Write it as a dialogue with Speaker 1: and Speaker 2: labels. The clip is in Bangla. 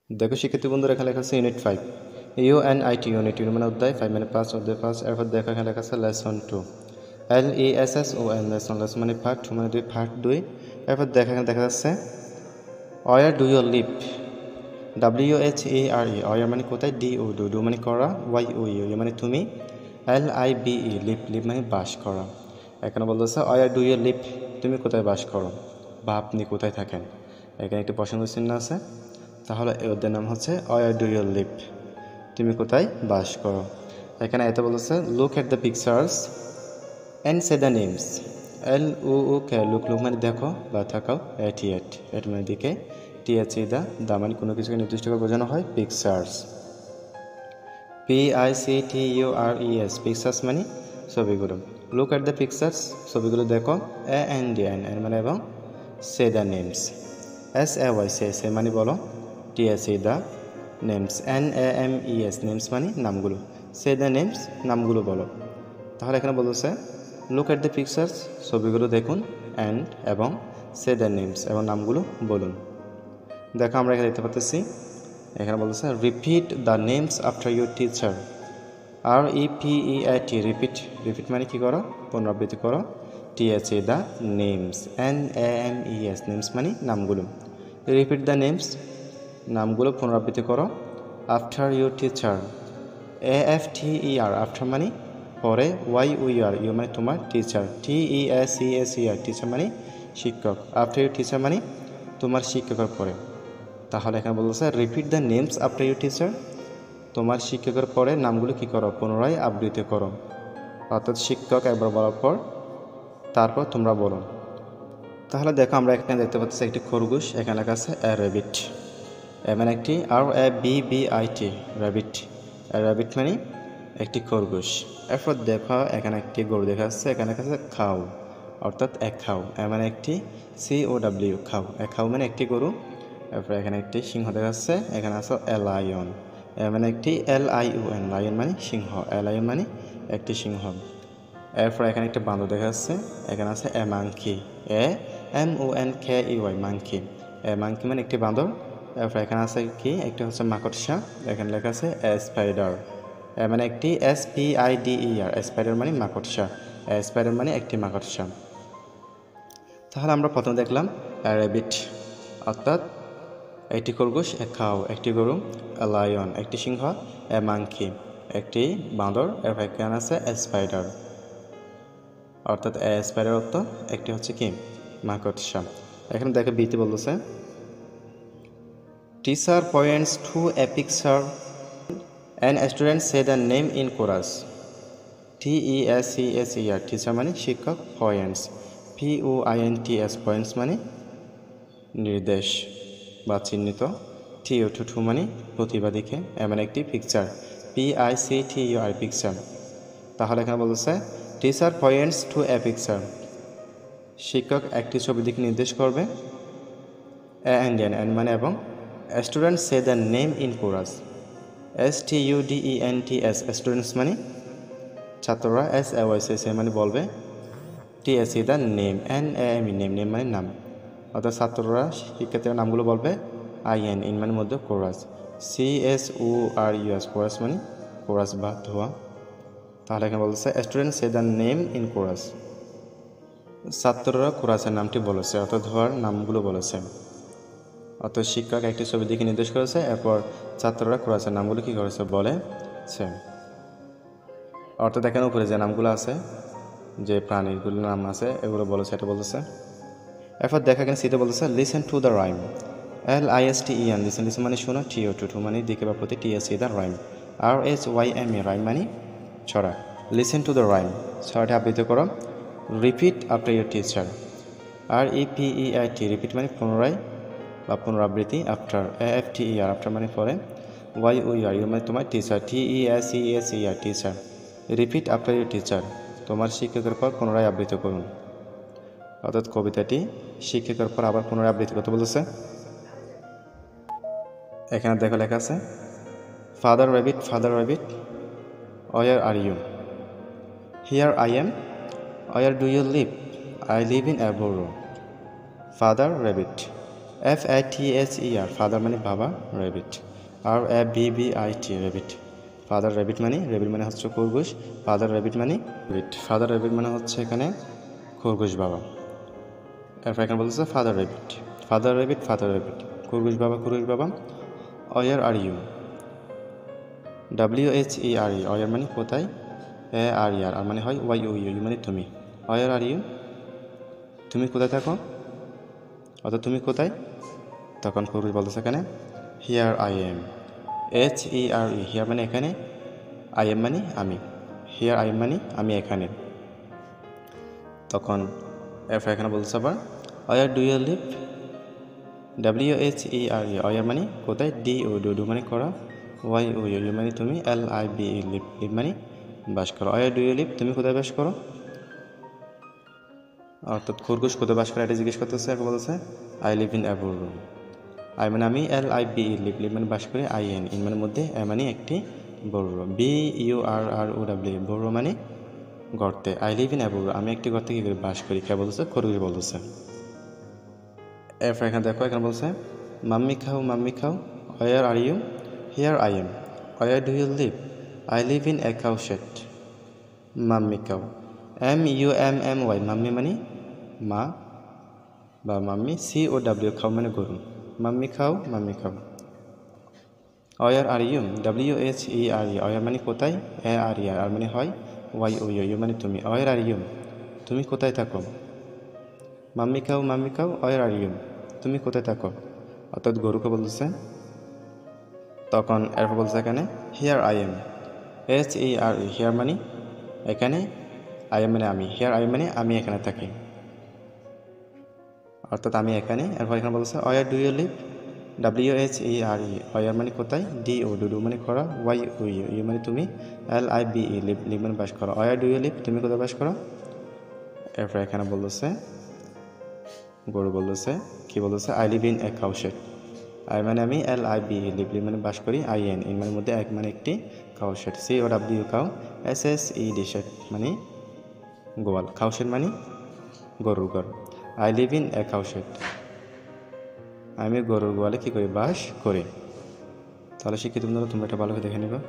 Speaker 1: দেখো শিক্ষার্থী বন্ধুরা, এখানে লেখা আছে ইউনিট 5 ইউএনআইটি ইউনিট মানে অধ্যায় 5 মানে 5 অধ্যায় 5। এরপর দেখো এখানে লেখা আছে লেসন 2 LESSON লেসন মানে পার্ট 2 মানে 2 পার্ট 2। এরপর দেখো এখানে দেখা যাচ্ছে where do you live WHERE where মানে কোথায়, ডু মানে করা, YOU মানে তুমি, LIVE লিভ মানে বাস করা। এখানে বলতেছে ওয়ার ডু ইউ লিভ তুমি কোথায় বাস করো বা আপনি কোথায় থাকেন। এখানে একটি প্রশ্ন চিহ্ন আছে, তাহলে এই অধ্যায়ের নাম হচ্ছে ওয়ার ডু ইউ লিভ তুমি কোথায় বাস করো। এখানে এতে বলতেছে look at the pictures and say the names. LUK look মানে দেখো বা থাকাও, এট মানে দিকে, THE দা মানে কোনো কিছুকে নির্দিষ্ট করে বোঝানো হয়, পিকচার্স। PICTURES পিকচার্স মানে ছবিগুলো। লুক এট দ্য পিকচার্স ছবিগুলো দেখো, AND মানে এবং, say the names SAY say মানে বলো, THE the names NAMES names মানে নামগুলো, সে দ্য নেমস নামগুলো বলো। তাহলে এখানে বলতেছে লুক এট দ্য পিকচার্স ছবিগুলো দেখুন, অ্যান্ড এবং, সে দ্য নেমস এবং নামগুলো বলুন। দেখো আমরা এখানে দেখতে পাচ্ছি, এখানে বলতেছে repeat the names after your teacher. REPEAT repeat মানে কি করো, পুনরাবৃত্তি করো, THE the names NAMES names মানে নামগুলো। রিপিট দ্য নেমস নামগুলো পুনরাবৃত্তি করো, after your teacher AFTER after মানে পরে, YOUR ইউ মানে তোমার, টিচার TEACHER টিচার মানে শিক্ষক, আফটার ইউর টিচার মানে তোমার শিক্ষকের পরে। তাহলে এখানে বলতেছে repeat the names after your teacher তোমার শিক্ষকের পরে নামগুলো কি করো, পুনরায় আবৃত্তি করো। অর্থাৎ শিক্ষক একবার বলার পর তারপর তোমরা বলো। তাহলে দেখো আমরা এখানে দেখতে পাচ্ছি একটি খরগোশ, এখানে লেখা আছে এ র্যাবিট, মানে একটি RABBIT র্যাবিট, র্যাবিট মানে একটি খরগোশ। এরপর দেখো এখানে একটি গরু দেখা যাচ্ছে, এখানে লেখা আছে খাও, অর্থাৎ এক খাও, মানে একটি COW খাও, এক খাও মানে একটি গরু। এরপর এখানে একটি সিংহ দেখা যাচ্ছে, এখানে আছে এ লায়ন, মানে একটি LION লায়ন মানে সিংহ, লায়ন মানে একটি সিংহ। এরপর এখানে একটি বান্দর দেখা যাচ্ছে, এখানে আছে এ মাংকি, MONKEY মাংকি, মাংকি মানে একটি বান্দর। এরপর এখানে আছে কি, একটি হচ্ছে মাকড়সা, এখানে লেখা আছে এ স্পাইডার, মানে একটি SPIDER স্পাইডার মানে মাকড়সা, স্পাইডার মানে একটি মাকড়সা। তাহলে আমরা প্রথমে দেখলাম র্যাবিট অর্থাৎ একটি খরগোশ, এক খাও একটি গরু, লায়ন একটি সিংহ, মাংকি একটি বাঁদর, এরপর এখানে আছে স্পাইডার অর্থাৎ স্পাইডার অর্থ একটি হচ্ছে কি মাকড়সা। এখানে দেখে বিতে বলতেছে teacher points two a picture and student say the name in chorus. TEACHER teacher মানে শিক্ষক, পয়েন্টস POINTS পয়েন্টস মানে নির্দেশ বা চিহ্নিত, TO মানে প্রতিবাদীকে, মানে একটি পিকচার PICTUR পিকচার। তাহলে এখানে বলতেছে teacher points two a picture শিক্ষক একটি ছবি দিকে নির্দেশ করবে, অ্যান্ড মানে এবং, student say the name in chorus STUDENTS students মানে ছাত্ররা, SAY মানে বলবে, THE the name NAME name মানে নাম, অর্থাৎ ছাত্ররা শিক্ষার্থীর নামগুলো বলবে, IN মানে মধ্যে কোরাস, CSORUS কোরাস মানে কোরাস বা ধোয়া। তাহলে এখানে বলতেছে student say the name in chorus ছাত্ররা কোরাসের নামটি বলেছে, অর্থাৎ ধোয়ার নামগুলো বলেছে। অর্থাৎ শিক্ষক একটি ছবি দিকে নির্দেশ করেছে, এরপর ছাত্ররা কোরাসের নামগুলো কী করেছে বলেছে। অর্থাৎ এখানে উপরে যে নামগুলো আছে, যে প্রাণীগুলোর নাম আছে এগুলো বলেছে, এটা বলতেছে। এরপর দেখা এখানে সিতে বলতেছে listen to the rhyme LISTEN listen মানে শোনা, TO মানে দিকে বা প্রতি, THE the rhyme RHYME rhyme মানে ছড়া। লিসেন টু দ্য রাইম ছড়াটি আবৃত্তি করো, repeat after your teacher REPEAT repeat মানে পুনরায় বা পুনরাবৃত্তি, আফটার AFTER আফটার মানে পরে, YOUR ইউ মানে তোমার, teacher TEACHER teacher repeat after your teacher তোমার শিক্ষকের পর পুনরায় আবৃত্তি করুন। অর্থাৎ কবিতাটি শিক্ষকের পর আবার পুনরায় আবৃত্তি করতে বলেছে। এখানে দেখো লেখা আছে father rabbit where are you, here I am, where do you live, I live in a burrow. Father rabbit FATHER father মানে বাবা, rabbit. RABBIT rabbit. Father rabbit মানে হচ্ছে খরগোশ, ফাদার র্যাবিট মানে র্যাবিট, ফাদার র্যাবিট মানে হচ্ছে এখানে খরগোশ বাবা। এরপর এখানে বলতেছে father rabbit, father rabbit, father rabbit, খরগোশ বাবা, খরগোশ বাবা। Where are you, WHERE, where মানে কোথায়, ARER আর মানে হয় YOU মানে তুমি। ওয়ার আর ইউ, তুমি কোথায় থাকো, অর্থাৎ তুমি কোথায়। তখন খরগোশ বলতেছে এখানে here I M, HERE, here মানে এখানে, আই এম মানে আমি, হিয়ার আই এম মানে আমি এখানে। তখন এরপর এখানে বলতেছে আবার where do you live, WHERE, where মানে কোথায়, DO মানে করা, YOU মানে তুমি, LIVE লিভ, লিভ মানে বাস করো। ওয়ার ডু ইউ লিভ, তুমি কোথায় বাস করো, অর্থাৎ খরগোশ কোথায় বাস করে এটা জিজ্ঞেস করতেছে। এখন বলতেছে I live in a burrow room, I মানে আমি, LIVE লিভ, লিভ মানে বাস করে, IN, ইন মানে মধ্যে, এ মানে একটি বড়, BURROW বড় মানে গর্তে, আই লিভ ইন অ্যাবোর, আমি একটি গর্তে কী করে বাস করি, কে বলতেছে, খরগোশ বলতেছে। এরপর এখানে দেখো, এখানে বলছে mummy cow, where are you, here I am, where do you live, I live in a cow shed, mummy cow, MUMMY, mummy মানে মা বা মাম্মি, COW খাও মানে গরু, mummy cow. Where are you, WHERE, where মানে কোথায়, ARER আর মানে হয় YOU মানে তুমি। ওয়ার আর ইউ, তুমি কোথায় থাকো, mummy cow, where are you, তুমি কোথায় থাকো, অর্থাৎ গরুকে বলতেছে। তখন এরপর বলছে এখানে here I M, HERE, here মানে এখানে, আই এম মানে আমি, হিয়ার আই এম মানে আমি এখানে থাকি, অর্থাৎ আমি এখানে। এরপর এখানে বলছে where do you live, WHERE, where মানে কোথায়, DO মানে করা, YOU মানে তুমি, LIVE লিভ, লিভ মানে বাস করো। ওয়ার ডু ইউ লিভ, তুমি কোথায় বাস করো। এরপর এখানে বলতেছে গরু বলতেছে কি বলতেছে, I live in a cow shed, I মানে আমি, LIVE লিভ, লিভ মানে বাস করি, IN, ইন মানে মধ্যে, এক মানে একটি, cow shed, COW cow, SSED shed মানে গোয়াল, কাউ শেড মানে গরুর ঘর। I live in a cow shed, আমি গরুর গোয়ালে কী করি, বাস করি। তাহলে শিক্ষিত বন্ধুরা তোমরা এটা ভালো করে দেখে নেবে।